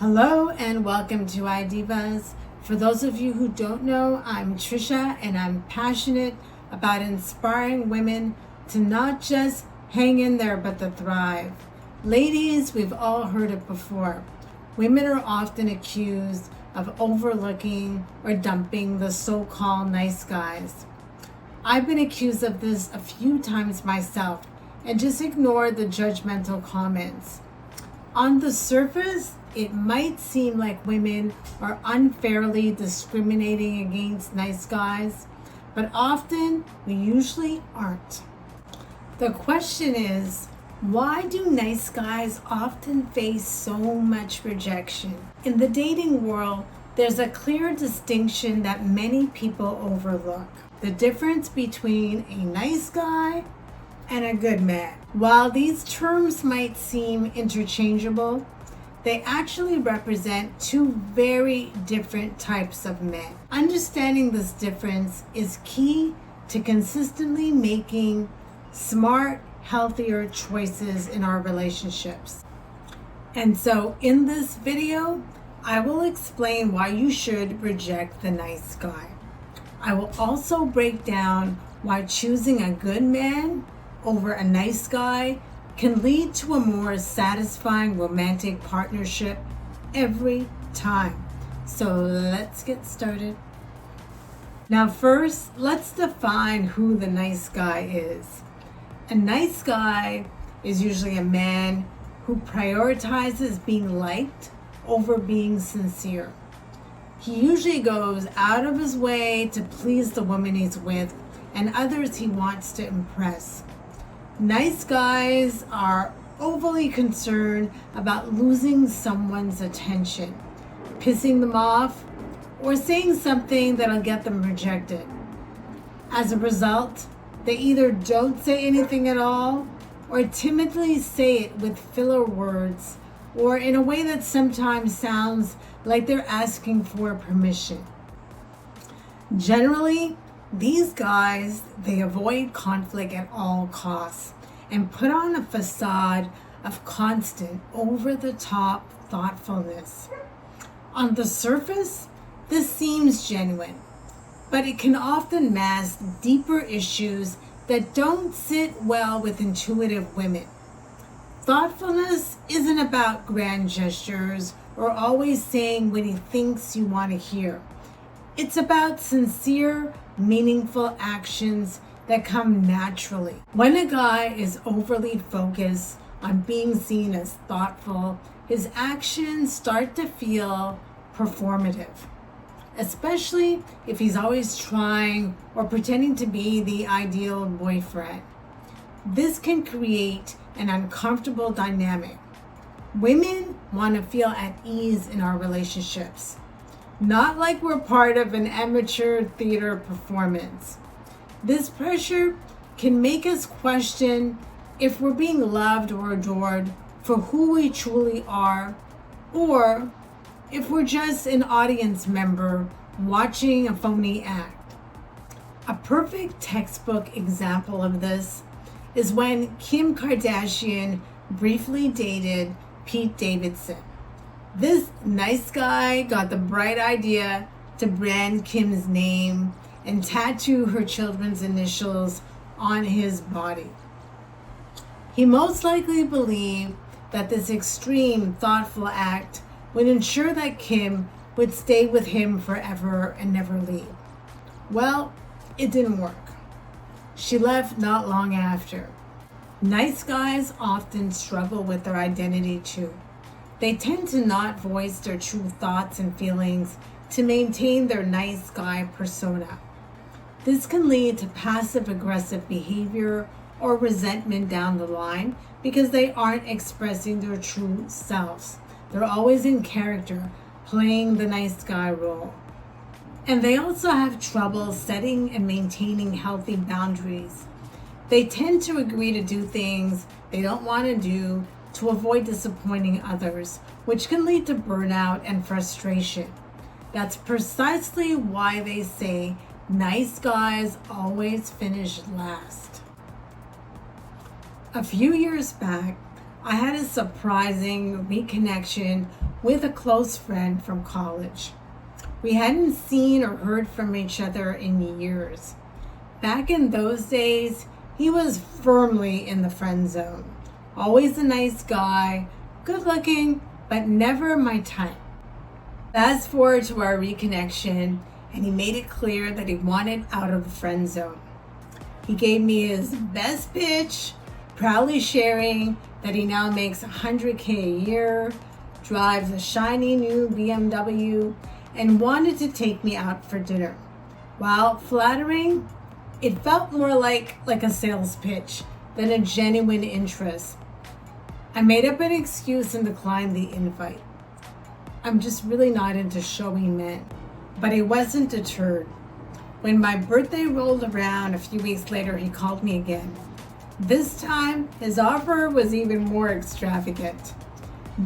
Hello and welcome to iDIVAS. For those of you who don't know, I'm Trisha and I'm passionate about inspiring women to not just hang in there but to thrive. Ladies, we've all heard it before. Women are often accused of overlooking or dumping the so-called nice guys. I've been accused of this a few times myself and just ignore the judgmental comments. On the surface, it might seem like women are unfairly discriminating against nice guys, but often we usually aren't. The question is, why do nice guys often face so much rejection? In the dating world, there's a clear distinction that many people overlook. The difference between a nice guy and a good man. While these terms might seem interchangeable, they actually represent two very different types of men. Understanding this difference is key to consistently making smart, healthier choices in our relationships. And so in this video, I will explain why you should reject the nice guy. I will also break down why choosing a good man over a nice guy can lead to a more satisfying romantic partnership every time. So let's get started. Now first, let's define who the nice guy is. A nice guy is usually a man who prioritizes being liked over being sincere. He usually goes out of his way to please the woman he's with and others he wants to impress. Nice guys are overly concerned about losing someone's attention, pissing them off, or saying something that'll get them rejected. As a result, they either don't say anything at all or timidly say it with filler words or in a way that sometimes sounds like they're asking for permission. Generally, these guys, they avoid conflict at all costs and put on a facade of constant, over-the-top thoughtfulness. On the surface, this seems genuine, but it can often mask deeper issues that don't sit well with intuitive women. Thoughtfulness isn't about grand gestures or always saying what he thinks you want to hear. It's about sincere, meaningful actions that come naturally. When a guy is overly focused on being seen as thoughtful, his actions start to feel performative, especially if he's always trying or pretending to be the ideal boyfriend. This can create an uncomfortable dynamic. Women want to feel at ease in our relationships, not like we're part of an amateur theater performance. This pressure can make us question if we're being loved or adored for who we truly are, or if we're just an audience member watching a phony act. A perfect textbook example of this is when Kim Kardashian briefly dated Pete Davidson. This nice guy got the bright idea to brand Kim's name and tattoo her children's initials on his body. He most likely believed that this extreme, thoughtful act would ensure that Kim would stay with him forever and never leave. Well, it didn't work. She left not long after. Nice guys often struggle with their identity too. They tend to not voice their true thoughts and feelings to maintain their nice guy persona. This can lead to passive-aggressive behavior or resentment down the line because they aren't expressing their true selves. They're always in character, playing the nice guy role. And they also have trouble setting and maintaining healthy boundaries. They tend to agree to do things they don't want to do to avoid disappointing others, which can lead to burnout and frustration. That's precisely why they say nice guys always finish last. A few years back, I had a surprising reconnection with a close friend from college. We hadn't seen or heard from each other in years. Back in those days, he was firmly in the friend zone. Always a nice guy, good looking, but never my type. Fast forward to our reconnection, and he made it clear that he wanted out of the friend zone. He gave me his best pitch, proudly sharing that he now makes $100K a year, drives a shiny new BMW, and wanted to take me out for dinner. While flattering, it felt more like a sales pitch than a genuine interest. I made up an excuse and declined the invite. I'm just really not into showy men. But he wasn't deterred. When my birthday rolled around a few weeks later, he called me again. This time, his offer was even more extravagant.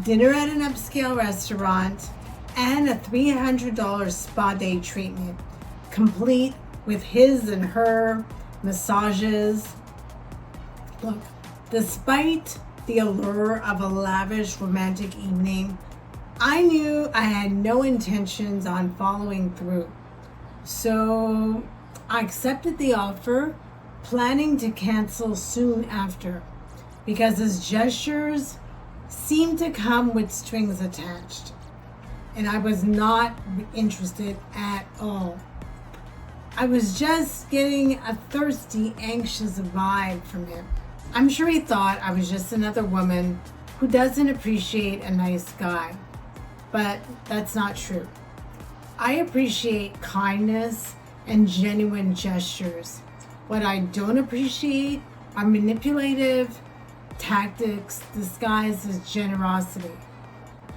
Dinner at an upscale restaurant and a $300 spa day treatment, complete with his and her massages. Look, despite the allure of a lavish romantic evening, I knew I had no intentions on following through. So I accepted the offer, planning to cancel soon after, because his gestures seemed to come with strings attached, and I was not interested at all. I was just getting a thirsty, anxious vibe from him. I'm sure he thought I was just another woman who doesn't appreciate a nice guy, but that's not true. I appreciate kindness and genuine gestures. What I don't appreciate are manipulative tactics disguised as generosity.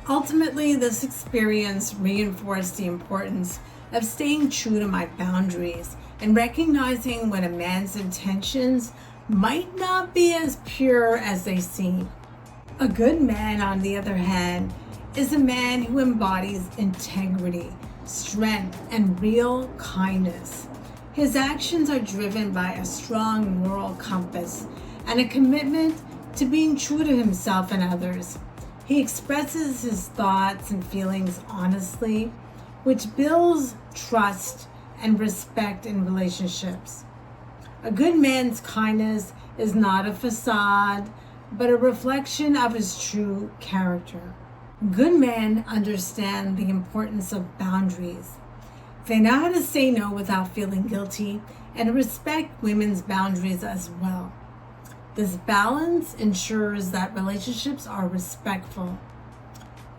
Ultimately, this experience reinforced the importance of staying true to my boundaries and recognizing when a man's intentions might not be as pure as they seem. A good man, on the other hand, is a man who embodies integrity, strength, and real kindness. His actions are driven by a strong moral compass and a commitment to being true to himself and others. He expresses his thoughts and feelings honestly, which builds trust and respect in relationships. A good man's kindness is not a facade, but a reflection of his true character. Good men understand the importance of boundaries. They know how to say no without feeling guilty and respect women's boundaries as well. This balance ensures that relationships are respectful.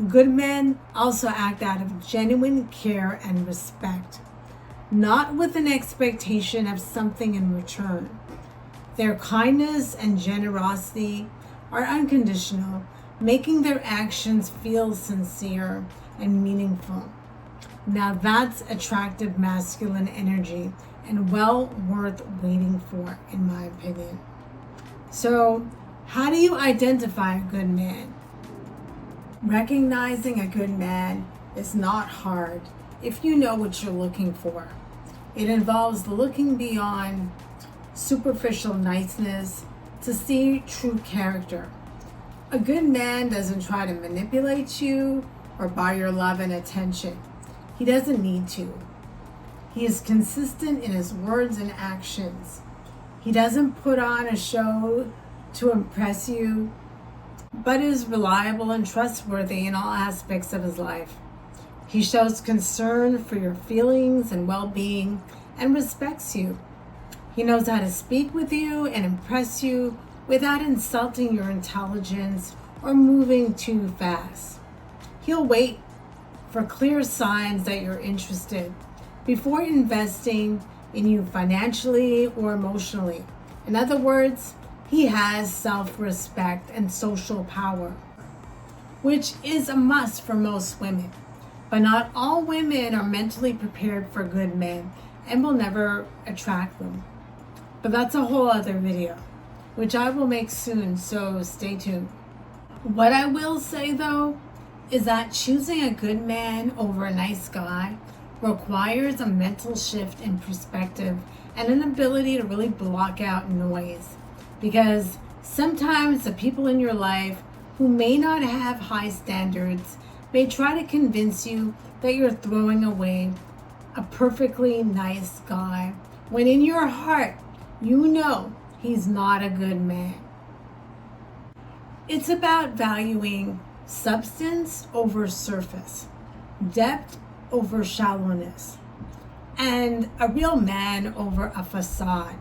Good men also act out of genuine care and respect, not with an expectation of something in return. Their kindness and generosity are unconditional, making their actions feel sincere and meaningful. Now that's attractive masculine energy and well worth waiting for, in my opinion. So, how do you identify a good man? Recognizing a good man is not hard if you know what you're looking for. It involves looking beyond superficial niceness to see true character. A good man doesn't try to manipulate you or buy your love and attention. He doesn't need to. He is consistent in his words and actions. He doesn't put on a show to impress you, but is reliable and trustworthy in all aspects of his life. He shows concern for your feelings and well-being and respects you. He knows how to speak with you and impress you without insulting your intelligence or moving too fast. He'll wait for clear signs that you're interested before investing in you financially or emotionally. In other words, he has self-respect and social power, which is a must for most women. But not all women are mentally prepared for good men and will never attract them. But that's a whole other video, which I will make soon, so stay tuned. What I will say though, is that choosing a good man over a nice guy requires a mental shift in perspective and an ability to really block out noise. Because sometimes the people in your life who may not have high standards may try to convince you that you're throwing away a perfectly nice guy, when in your heart, you know he's not a good man. It's about valuing substance over surface, depth over shallowness, and a real man over a facade.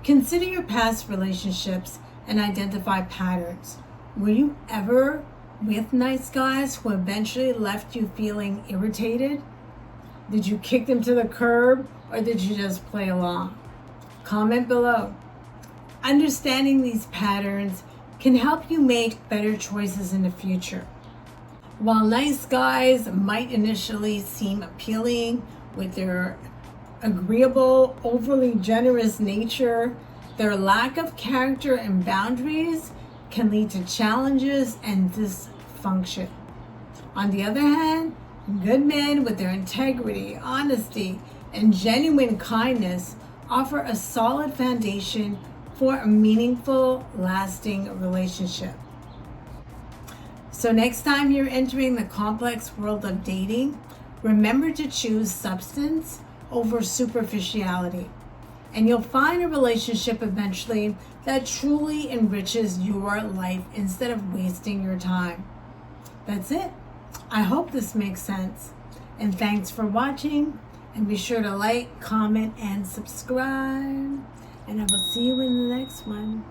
Consider your past relationships and identify patterns. Were you ever with nice guys who eventually left you feeling irritated? Did you kick them to the curb, or did you just play along? Comment below. Understanding these patterns can help you make better choices in the future. While nice guys might initially seem appealing with their agreeable, overly generous nature, their lack of character and boundaries can lead to challenges and dysfunction. On the other hand, good men with their integrity, honesty, and genuine kindness offer a solid foundation for a meaningful, lasting relationship. So next time you're entering the complex world of dating, remember to choose substance over superficiality, and you'll find a relationship eventually that truly enriches your life instead of wasting your time. That's it. I hope this makes sense. And thanks for watching. And be sure to like, comment, and subscribe. And I will see you in the next one.